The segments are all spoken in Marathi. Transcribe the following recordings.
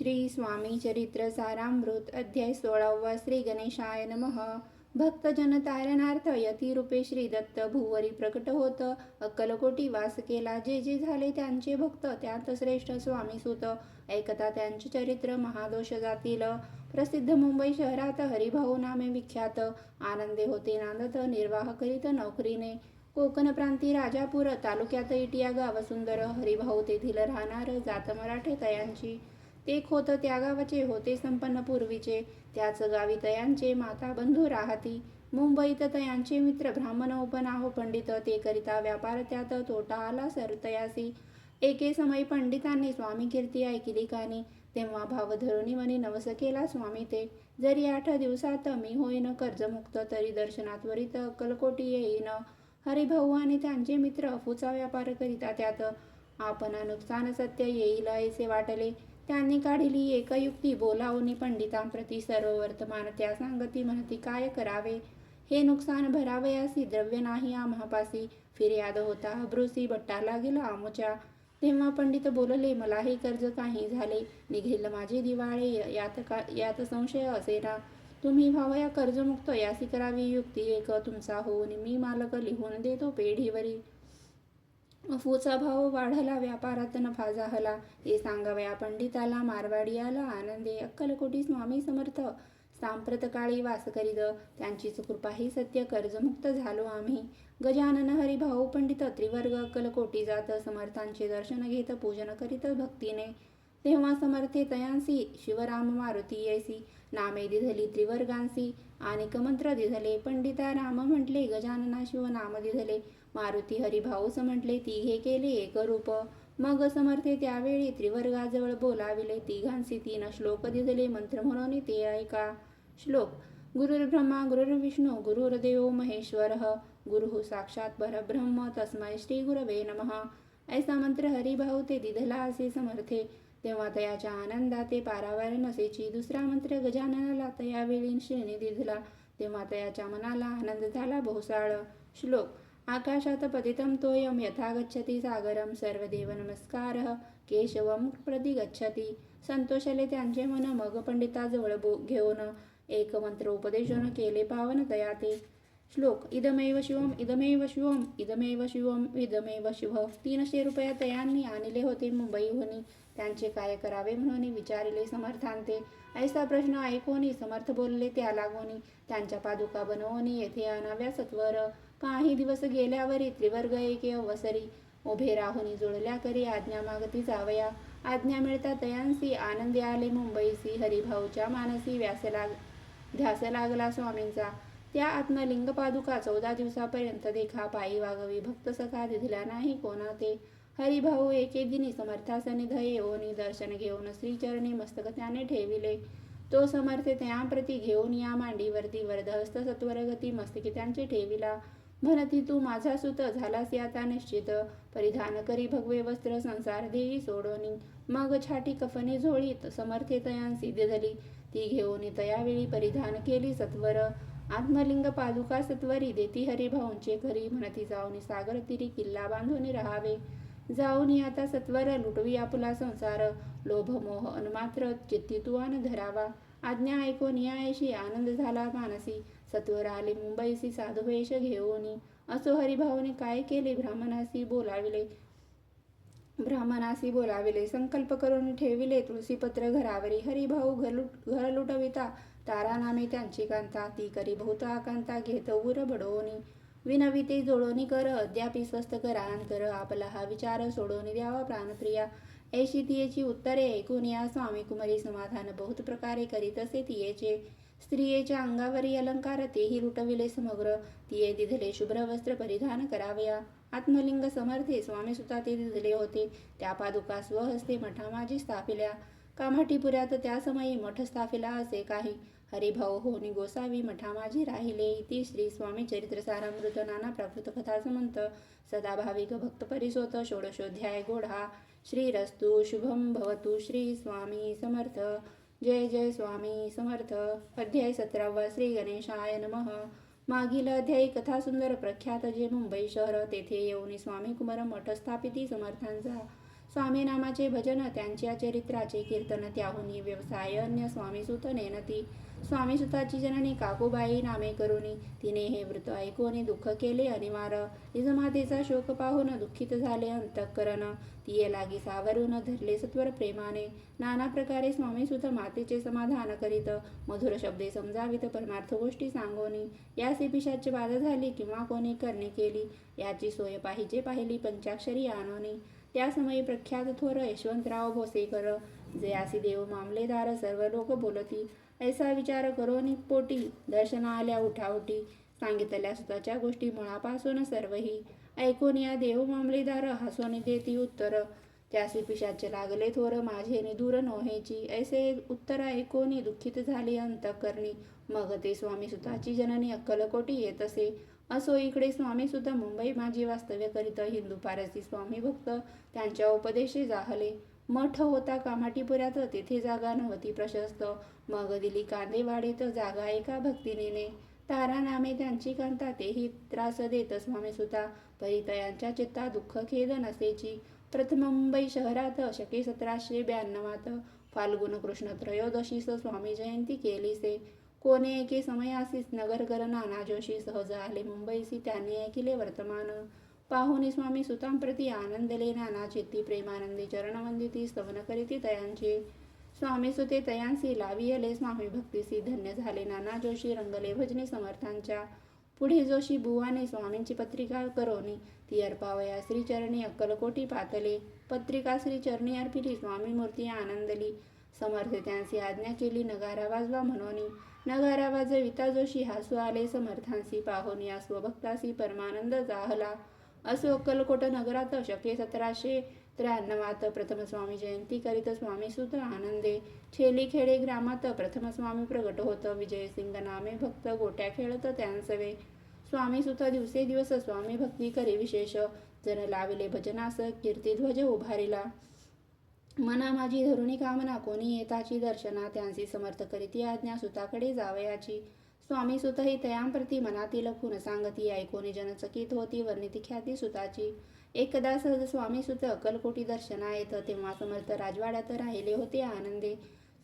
श्री स्वामी चरित्र सारामृत अध्याय 16 श्री गणेशाय नमः. भक्तजन तारणार्थ यतिरूपे श्री दत्त भुवरी प्रकट होत. अक्कलकोटी वास केला. जे जे झाले त्यांचे भक्त त्यात श्रेष्ठ स्वामी सुत. ऐकता त्यांचे चरित्र महादोष जातील. प्रसिद्ध मुंबई शहरात हरिभाऊ नामे विख्यात. आनंदे होते नांदत निर्वाह करीत नोकरीने. कोकण प्रांती राजापूर तालुक्यात इटिया गाव सुंदर. हरिभाऊ तेथील राहणार जात मराठे तयांची. ते खोत त्या गावाचे होते संपन्न पूर्वीचे. त्याच गावी तयांचे माता बंधू राहती. मुंबईत तयांचे मित्र ब्राह्मण उपनाव पंडित. ते करिता व्यापार त्यात तोटा आला सरतयासी. एके समय पंडितांनी स्वामी कीर्ती ऐकिली कानी. तेव्हा भाव धरुणी मनी नवस केला स्वामी ते. जरी 8 दिवसात मी होईन कर्जमुक्त. तरी दर्शनात त्वरित अक्कलकोटी येईन. हरिभाऊ आणि त्यांचे मित्र अफूचा व्यापार करिता त्यात. आपणा नुकसान सत्य येईल ऐसे वाटले. त्यांनी काढिली एक युक्ती. बोलावून पंडितांप्रती सर्व वर्तमान त्या सांगती. म्हणती काय करावे हे नुकसान भरावयासी. द्रव्य नाही आम्हापासी. फिर्याद होता अब्रुसी भट्टा लागेल आमच्या. तेव्हा पंडित बोलले मला हे कर्ज काही झाले. निघेल माझे दिवाळे यात संशय असेना. तुम्ही व्हावया कर्जमुक्त. यासी करावी युक्ती एक. तुमचा होऊन मी मालक लिहून देतो पेढीवरी. अफूचा भाव वाढला. व्यापारात नफा झाला. हे सांगावया पंडिताला. मारवाडी आला आनंदे. अक्कलकोटी स्वामी समर्थ सांप्रत काळी वास करीत. त्यांचीच कृपा ही सत्य. कर्जमुक्त झालो आम्ही. गजानन हरिभाऊ पंडित त्रिवर्ग अक्कलकोटी जात. समर्थांचे दर्शन घेत पूजन करीत भक्तीने. तेव्हा समर्थे तयांसी शिवराम मारुती येसी. नामे दिधली त्रिवर्गांसी. आणि मंत्र दिधले. पंडिता राम म्हटले. गजानना शिव नाम दिधले. मारुती हरिभाऊस म्हटले. तिघे केले एक रूप. मग समर्थे त्यावेळी त्रिवर्गाजवळ बोलाविले. तिघांसी 3 श्लोक दिधले. मंत्र म्हणून ते ऐका. श्लोक. गुरुर्ब्रह्मा गुरुर्विष्णू गुरुर्देव महेश्वरः. गुरुः साक्षात परब्रह्म तस्मै श्री गुरवे नमः. ऐसा मंत्र हरिभाऊ ते दिधला असे समर्थे. तेव्हा तयाच्या आनंदात ते पारावार नसेची. दुसरा मंत्र गजाननाला तयावेळी श्रीने दिधला. तेव्हा तयाच्या मनाला आनंद झाला बहुसाळ. श्लोक. आकाशात पतितं तोयं यथा गच्छति सागरं. सर्वदेव नमस्कारः केशवं प्रति गच्छति. संतोषले त्यांचे मन. मग पंडिताजवळ घेऊन एक मंत्र उपदेशन केले पावन तया ते. श्लोक. इदमेव शिवम इदमेव शिवम इदमेव शिवम इदमेव शिव. 300 रुपया तयांनी आणले होते मुंबईहून. त्यांचे काय करावे म्हणून विचारिले समर्थांते. ऐसा प्रश्न ऐकून समर्थ बोलले त्या लागून. त्यांच्या पादुका बनवून येथे आणाव्या सत्वर. काही दिवस गेल्यावरी त्रिवर्ग एके अवसरी. उभे राहुनी जुळल्या करी आज्ञा मागती जावया. आज्ञा मिळता तयांसी आनंदी आले मुंबईसी. हरिभाऊच्या मानसी ध्यास लागला स्वामींचा. त्या आत्मलिंग पादुका 14 दिवसापर्यंत देखा पायी वागवी. भक्त सखा दिधल्या नाही कोणा ते. हरिभाऊ एके दिनी समर्थासनी येऊन दर्शन घेऊन श्रीचरणी मस्तक त्याने ठेविले. तो समर्थ त्याप्रती घेऊन या मांडीवरती वरदहस्त सत्वरगती मस्तकी त्यांचे ठेविला. म्हणती तू माझा सुत झालासी आता निश्चित. परिधान करी भगवे वस्त्र संसार देई सोडोनी. मग छाटी कफनी झोळीत समर्थे तयांसी दिधली. ती घेऊन तयावेळी परिधान केली सत्वर. आत्मलिंग पादुका सत्वरी देती हरिभाऊंचे घरी. म्हणती जाऊन सागर तिरी किल्ला बांधून राहावे. जाऊन आता सत्वर लुटवी आपुला संसार. लोभ मोह अनुमात्र चित्ती तू आन धरावा. आज्ञा ऐकून यायशी आनंद झाला मानसी. सत्वर आले मुंबईसी साधुवेश घेऊन. असो हरिभाऊने काय केले ब्राह्मणासी बोलाविले. संकल्प करून ठेविले तुळशीपत्र घरावरी. हरिभाऊ घर लुटविता तारा नामे त्यांची कांता. ती करी बहुत आकांता घेत उर बडवून. विनविते जोडोनी कर अद्यापि स्वस्थ करा अंतर. आपला हा विचार सोडून द्यावा प्राणप्रिया. ऐशी तियेची उत्तरे ऐकून या स्वामी कुमारी समाधान बहुत प्रकारे करीत असे तियेचे. स्त्रियेच्या अंगावरी अलंकार तेही लुटविले समग्र. तिये दिधले शुभ्र वस्त्र परिधान करावया. आत्मलिंग समर्थे स्वामी सुता ते दिधले होते. त्या पादुका स्वहस्ते मठामाजी स्थापिल्या. कामाठीपुऱ्यात त्या समयी मठ स्थापिला असे काही. हरिभाऊ होनी गोसावी मठामाजी राहिले. इति श्री स्वामी चरित्र सारामृत नाना प्राकृत कथा समंत. सदा भाविक भक्त परिसोत. षोडशोध्याय गोढा. श्रीरस्तु शुभम भवतु. श्री स्वामी समर्थ. जय जय स्वामी समर्थ. अध्याय 17 श्री गणेशाय नमः. मागील अध्यायी कथा सुंदर प्रख्यात जे मुंबई शहर. तेथे येऊन स्वामी कुमार मठ स्थापिती समर्थांचा. स्वामी नामाचे भजन त्यांच्या चरित्राचे कीर्तन त्याहुनी व्यवसाय अन्य स्वामीसुत नेनती. स्वामीसुताची जननी काकूबाई नामे करुणी तिने हे वृत्त ऐकून दुःख केले अनिवार. निजमातेचा शोक पाहून दुःखित झाले अंतःकरण. तिये लागी सावरून धरले सत्वर प्रेमाने. नाना प्रकारे स्वामीसुत मातेचे समाधान करीत मधुर शब्दे समजावित परमार्थ गोष्टी सांगोनी. यासी पिशाच बाधा झाली किंवा कोणी करणे केली याची सोय पाहिली पंचाक्षरी आणोनी. त्या समयी प्रख्यात थोर यशवंतराव भोसेकर जयासी देव मामलेदार सर्व लोक बोलती. ऐसा विचार करोनी पोटी दर्शना आल्या उठाउठी. सांगितल्या सुताच्या गोष्टी मुळापासून सर्वही. ऐकून या देव मामलेदार हसोनी देती उत्तर. त्यासी पिशाच लागले थोर माझे दूर नोहेची. ऐसे उत्तर ऐकून दुःखित झाले अंतःकरणी. मग ते स्वामी सुताची जननी अक्कलकोटी येत असे. असो इकडे स्वामी सुद्धा मुंबई माझी वास्तव्य करीत. हिंदू पारसी स्वामी भक्त त्यांच्या उपदेशे जाहले. मठ होता कामाटीपुऱ्यात तेथे जागा नव्हती प्रशस्त. मग दिली कांदेवाडीत जागा एका भक्तिनीने. तारा नामे त्यांची कांता तेही त्रास देत स्वामी सुता. परितयांच्या चित्ता दुःख खेद नसेची. प्रथम मुंबई शहरात शके 1792 फाल्गुन कृष्ण त्रयोदशीस स्वामी जयंती केलीसे. कोणे एके समयासीस नगरकर नाना जोशी सहज आले मुंबईसी. त्यांनी ऐकिले वर्तमान. पाहुनी स्वामी सुतांप्रती आनंदले नाना चित्ती. प्रेमानंदी चरणवंदिती स्तवन करीती तयांचे. स्वामी सुते तयांसी लावियले स्वामी भक्तीसी. धन्य झाले नाना जोशी रंगले भजनी समर्थांच्या. पुढे जोशी बुवाने स्वामींची पत्रिका करोनी ती अर्पावया श्रीचरणी अक्कलकोटी पातले. पत्रिका श्रीचरणी अर्पिली स्वामी मूर्ती आनंदली. समर्थ त्यांची आज्ञा केली नगारा वाजवा म्हणोनी. नगारा वाजविता जोशी हसू आले समर्थांसी. पाहुनी स्वभक्तासी परमानंद जाहला. असो अक्कलकोट नगरात शके 1793 प्रथम स्वामी जयंती करीत स्वामी सुत आनंदे. छेलीखेडे ग्रामात प्रथम स्वामी प्रगट होत. विजयसिंग नामे भक्त गोट्या खेळत त्यांसवे. स्वामी सुत दिवसेदिवस स्वामी भक्ती करी विशेष. जन लाविले भजनास कीर्तिध्वज उभारिला. मना माझी धरुणी कामना कोणी येताची दर्शना. त्यांची समर्थ करीती आज्ञा सुताकडे जावयाची. स्वामी सुतही तयांप्रती मनातील खून सांगती. ऐकून जनचकित होती वर्णिती ख्याती सुताची. एकदा सहज स्वामी सुत अक्कलकोटी दर्शना येत. तेव्हा समर्थ राजवाड्यात राहिले होते आनंदे.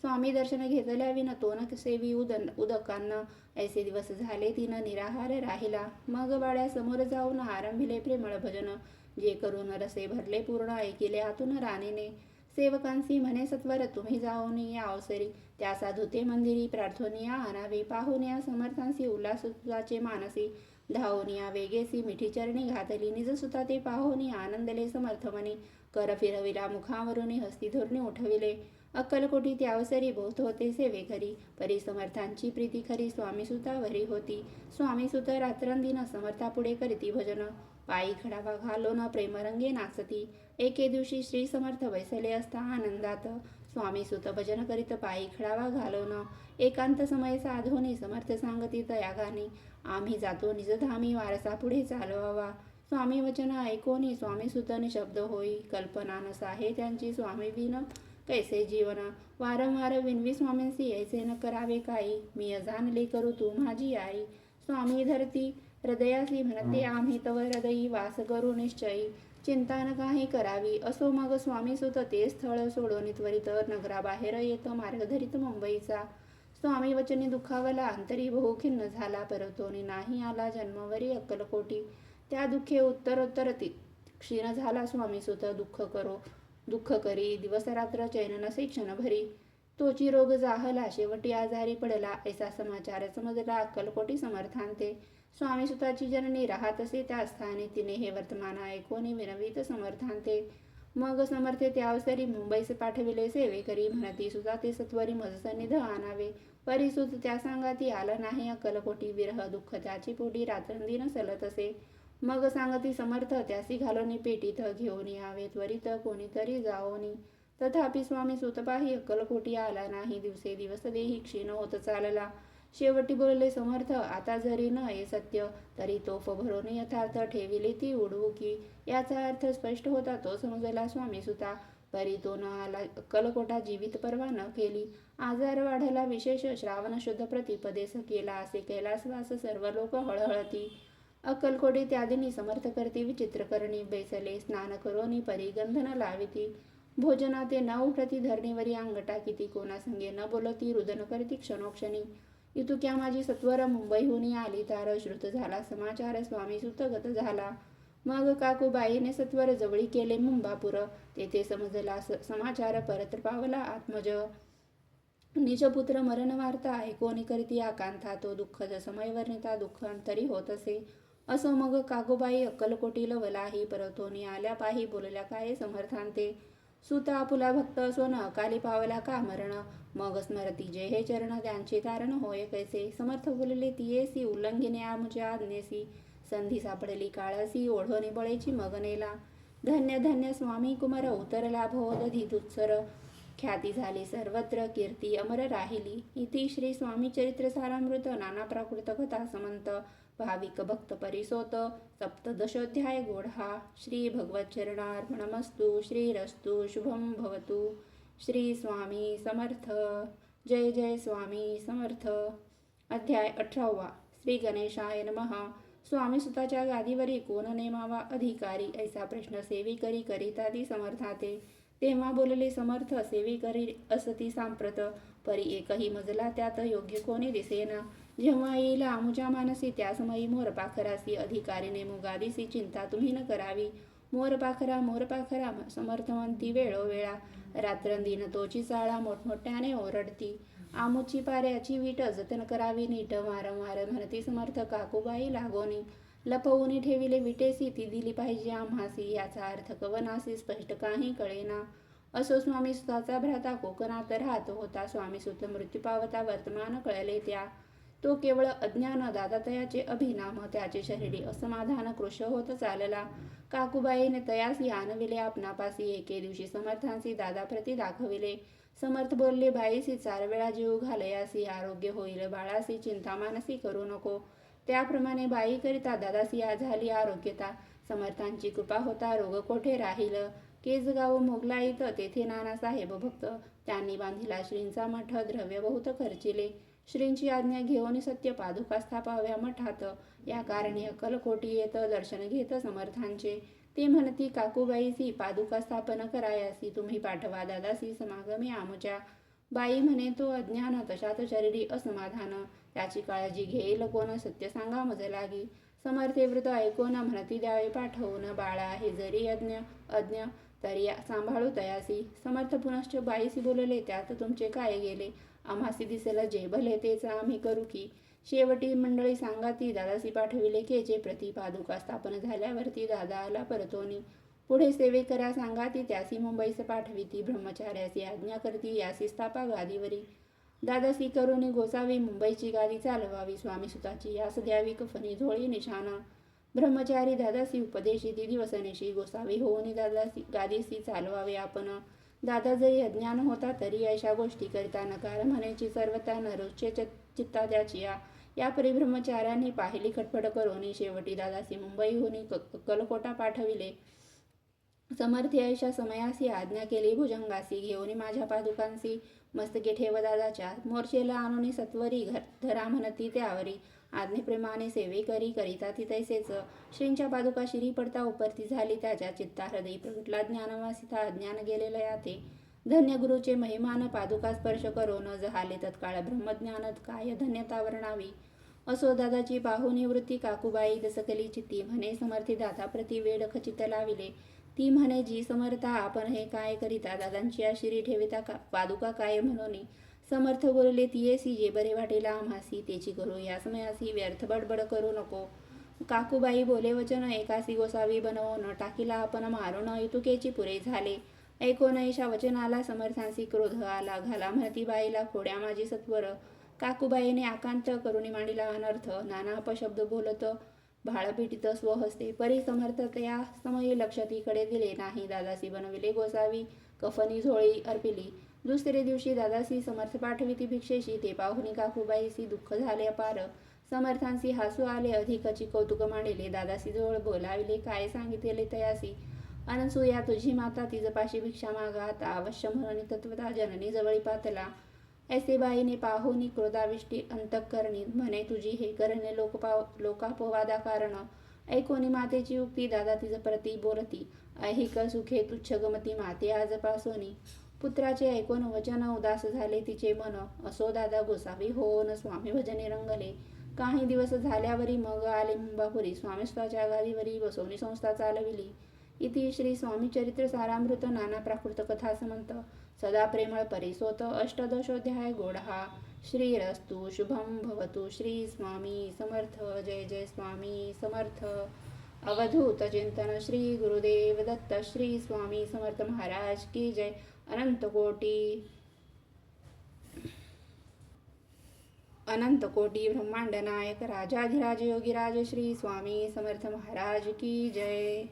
स्वामी दर्शन घेतल्या विन तोन सेवी उदकान्न. ऐसे दिवस झाले तिन निराहार राहिला. मग बाळ्यासमोर जाऊन आरंभिले प्रेमळ भजन. जे करून रसे भरले पूर्ण ऐकिले आतून राणीने. सेवकांसी म्हणे सत्वर तुम्ही जाऊन या अवसरी. त्या साधू ते मंदिरी प्रार्थोनिया आणावे. पाहुनिया समर्थांसी उल्हासाचे मानसी. धावनिया वेगेसी मिठी चरणी घातली. निजसुता ते पाहुनी आनंदले समर्थमनी. कर फिरविला मुखावरुनी हस्ती धोरणी उठविले. अक्कलकोटी त्या अवसरी बहुत होते सेवेकरी. परी समर्थांची प्रीती खरी स्वामी सुतावरी होती. स्वामी सुत रात्रंदिन समर्थापुढे करीती भजन. पायी खडावा घालून प्रेमरंगे नाचती. एके दिवशी श्री समर्थ बैसले असता आनंदात. स्वामी सुत भजन करीत पायी खडावा घालून. एकांत समय साधोनी समर्थ सांगती तया गाणी. आम्ही जातो निजधामी वारसा पुढे चालवावा. स्वामी वचन ऐकोनी स्वामी सुत निशब्द होई. कल्पना नसाहे त्यांची स्वामी विन कैसे जीवन. वारंवार विनवी स्वामींसी ऐसे न करावे काही. मी अजानले करू तू माझी आई. स्वामी धरती हृदयासी म्हणते आम्ही तव हृदयी वास करू निश्चयी. चिंता न काही करावी. असो मग स्वामी सुत ते स्थळ सोडून त्वरित नगराबाहेर येत मार्ग धरीत मुंबईचा. स्वामी वचनी दुखावला अंतरी बहु खिन्न झाला. परतोनी नाही आला जन्मवरी अक्कलकोटी. त्या दुःखे उत्तरोत्तर क्षीण झाला स्वामी सुत. दुःख करी दिवस रात्र चैन नसे क्षणभरी. तोची रोग जाहला शेवटी आजारी पडला. ऐसा समाचार समजला अक्कलकोटी समर्थांते. स्वामी सुताची जननी राहत असे त्या स्थानी. तिने हे वर्तमान ऐकून विनवित समर्थांते. मग समर्थे त्या अवसरी मुंबईस पाठविले सेवेकरी. म्हणती सुता ते सत्वरी मज सन्निध आणावे. परिसुत त्या सांगाती आला नाही अक्कलकोटी. विरह दुःख त्याची पोटी रात्रंदिन सलत असे. मग सांगती समर्थ त्यासी घालोनी पेटीत घेऊन यावे त्वरित कोणीतरी जाओनी. तथापि स्वामी सुतपाही अक्कलकोटी आला नाही. दिवसेदिवस देही क्षीण होत चालला. शेवटी बोलले समर्थ आता जरी न ये सत्य तरी तोफ भरून यथार्थ ठेविली ती उडवू की. याचा अर्थ स्पष्ट होता तो समजला स्वामी सुता. परी तो न आला अक्कलकोटा जीवित परवा न केली. आजार वाढला विशेष. श्रावण शुद्ध प्रतिपदेस केला असे कैलासवास सर्व लोक हळहळती. अक्कलकोटी त्यादिनी समर्थ करती विचित्र करणी बैसले स्नान करोनी परी गंधन लाविती भोजना ते न उठती धरणीवरी अंग टाकीती कोणासंगे न बोलती रुदन करती क्षणोक्षणी इतुक्या माझी सत्वर मुंबईहून आली तार श्रुत झाला समाचार स्वामी सुतगत झाला मग काकूबाईने सत्वर जवळी केले मुंबापुर तेथे समजला समाचार परत पावला आत्मज निजपुत्र मरण वार्ता ऐकोनी करीती आकांता तो दुःखद समय वर्णिता दुःख अंतरी होत असे असो मग काकूबाई अक्कलकोटी लवलाही परतोनी आल्या पाही बोलल्या काय समर्थांते सुत आपुला भक्त असो न अकाली पावला का मरण मग स्मरती जे हे चरण त्यांचे तारण होय कैसे समर्थ बोलले तियेसी उल्लंघिने आमुच्या आज्ञेसी संधी सापडली काळासी ओढोनी बळेची मग नेला धन्य धन्य स्वामी कुमार उतरला भोदधी तुत्सर ख्याती झाली सर्वत्र कीर्ती अमर राहिली इति श्री स्वामी चरित्र सारामृत नाना प्राकृत कथा समंत भाविक भक्त परिसोत सप्तदशोध्याय गोढा श्री भगवत चरणार्पणमस्तु श्रीरस्तु शुभम भवतु श्री स्वामी समर्थ जय जय स्वामी समर्थ अध्याय 18 श्री गणेशाय नमः स्वामी सुताच्या गादीवरी कोण नेमावा अधिकारी ऐसा प्रश्न सेवी करी करिता समर्थाते तेव्हा बोलले समर्थ सेवी करी असती सांप्रत परी एकही मजला त्यात योग्य कोणी दिसेना जेव्हा येईल आमुच्या मानसी त्या समयी मोर पाखरासी अधिकारीने मुगादीसी चिंता तुम्ही न करावी मोर पाखरा समर्थवंती वेळोवेळा रात्रंदिन तोची चाळा मोठमोठ्याने ओरडती आमुची पाऱ्याची वीट जतन करावी नीट वारंवार म्हणती समर्थ काकूबाई लागोनी लपवून ठेविले विटेसी ती दिली पाहिजे आम्हासी याचा अर्थ कवनासी स्पष्ट काही कळेना असो स्वामी सुताचा भ्राता कोकणात राहतो होता स्वामी सुत मृत्यू पावता वर्तमान कळले त्या तो केवळ अज्ञान दादातयाचे अभिनाम त्याचे शरीरी असमाधान कृश होत चालला काकूबाईने तयासी आणविले आपणापासी एके दिवशी समर्थांसी दादाप्रती दाखविले समर्थ बोलले बाईसी 4 वेळा जीव घालयासी आरोग्य होईल बाळासी चिंता मानसी करू नको त्याप्रमाणे बाईकरिता दादासी झाली आरोग्यता समर्थांची कृपा होता रोग कोठे राहील केजगाव मोगलाईत तेथे नानासाहेब भक्त त्यांनी बांधिला श्रींचा मठ द्रव्य बहुत खर्चिले श्रींची आज्ञा घेऊन सत्य पादुका स्थापाव्या मठात या कारणी अक्कलकोटी येत दर्शन घेत समर्थांचे ते म्हणती काकूबाईसी पादुका स्थापन करायासी तुम्ही पाठवा दादासी समागमे आमच्या बाई म्हणे तो अज्ञान तशात शरीरी असमाधान त्याची काळजी घेईल कोण सत्य सांगा मज लागी समर्थे व्रत ऐकोन म्हणती द्यावे पाठवून बाळा हे जरी अज्ञ तरी सांभाळू तयासी समर्थ पुनश्च बाईसी बोलले त्यात तुमचे काय गेले आम्हासी दिसेल जे भले तेच आम्ही करू की शेवटी मंडळी सांगाती दादासी पाठविले केचे प्रति पादुका स्थापन झाल्यावरती दादा आला परतोनी पुढे सेवेकरा सांगाती त्यासी मुंबईस पाठविती ब्रह्मचार्यासी आज्ञा करती यासी स्थापा गादीवरी दादासी करुणी गोसावी मुंबईची गादी चालवावी स्वामी सुताची यास द्यावी कफनी झोळी निशाणा ब्रह्मचारी दादासी उपदेशी ती दिवसनेशी गोसावी होऊन दादासी गादीसी चालवावे आपण दादा जरी अज्ञान होता तरी अशा गोष्टी करिता नकार म्हणेची सर्वता नरोच्य चित्ता त्याची या परिब्रह्मचार्यांनी पाहिली खटपट करून शेवटी दादासी मुंबईहून कलकोटा पाठविले समर्थी अशा समयासी आज्ञा केली भुजंगासी घेऊन माझ्या पादुकांसी मस्तके ठेव दादाच्या मोर्चेला आणून सत्वरी धरा म्हणती त्यावरी आज्ञेप्रमाणे सेवे करिता ती तैसेच श्रींच्या पादुका शिरी पडता उपरती झाली त्याच्या चित्ता हृदयी प्रगटला ज्ञानवासिता अज्ञान गेलेलं याते धन्य गुरुचे महिमान पादुका स्पर्श करो न जहाले तत्काळ ब्रह्मज्ञानत काय धन्यता वर्णावी असो दादाची पाहुनी वृत्ती काकूबाई दसकली चित्ती म्हणे समर्थी दादाप्रती वेड खचित लाविले ती म्हणे जी समर्था आपण हे काय करिता दादांची आशिरी ठेविता पादुका काय म्हणून समर्थ बोलले तियेसी जे बरे वाटेला आम्हासी तेची करू या समयासी व्यर्थ बडबड करू नको काकूबाई बोले वचन एकासी गोसावी बनवून टाकीला आपण मारून इतुकेची पुरे झाले ऐकोन ऐशा वचनाला समर्थांसी क्रोध आला घाला म्हणती बाईला खोड्या माझी सत्वर काकूबाईने आकांत करुणी मांडिला अनर्थ नाना अपशब्द बोलत भाळपिटीत स्वहस्ते परी समर्थ त्या समयी लक्ष तीकडे दिले नाही दादासी बनविले गोसावी कफनी झोळी अर्पिली दुसरे दिवशी दादासी समर्थ पाठविती भिक्षेशी ते पाहुणी काकूबाईसी दुःख झाले अपार समर्थांसी हसू आले अधिकची कौतुक मांडिले दादासी जवळ बोलाविले काय सांगितले तयासी अनसुया तुझी माता तिजपाशी भिक्षा मागा आता अवश्य म्हणून तत्वता जननी जवळी पातला ऐसे बाईने पाहुनी क्रोधाविष्टी अंतःकरणी म्हणे तुझी हे करणे लोकापवादा कारण ऐकोनी मातेची उक्ती दादा तिचं प्रती बोलती ऐहिक सुखे तुच्छ गमती माते आजपासोनी पुत्राचे ऐकून वचन उदास झाले तिचे मन असो दादा गोसावी होऊन स्वामी भजने रंगले काही दिवस झाल्यावरी मग आले मुंबापुरी स्वामित्वाच्या गादीवरी बसवणी संस्था चालविली इति श्री स्वामी चरित्र सारामृत नाना प्राकृत कथा समंत सदा प्रेमळ परिसोत अष्टदशोध्याय गोडहा श्रीरस्तु शुभम भवतु श्री स्वामी समर्थ जय जय स्वामी समर्थ अवधूत चिंतन श्री गुरुदेव दत्त श्री स्वामी समर्थ महाराज की जय अनंत कोटी ब्रह्मांड नायक राजाधिराज योगीराज श्री स्वामी समर्थ महाराज की जय।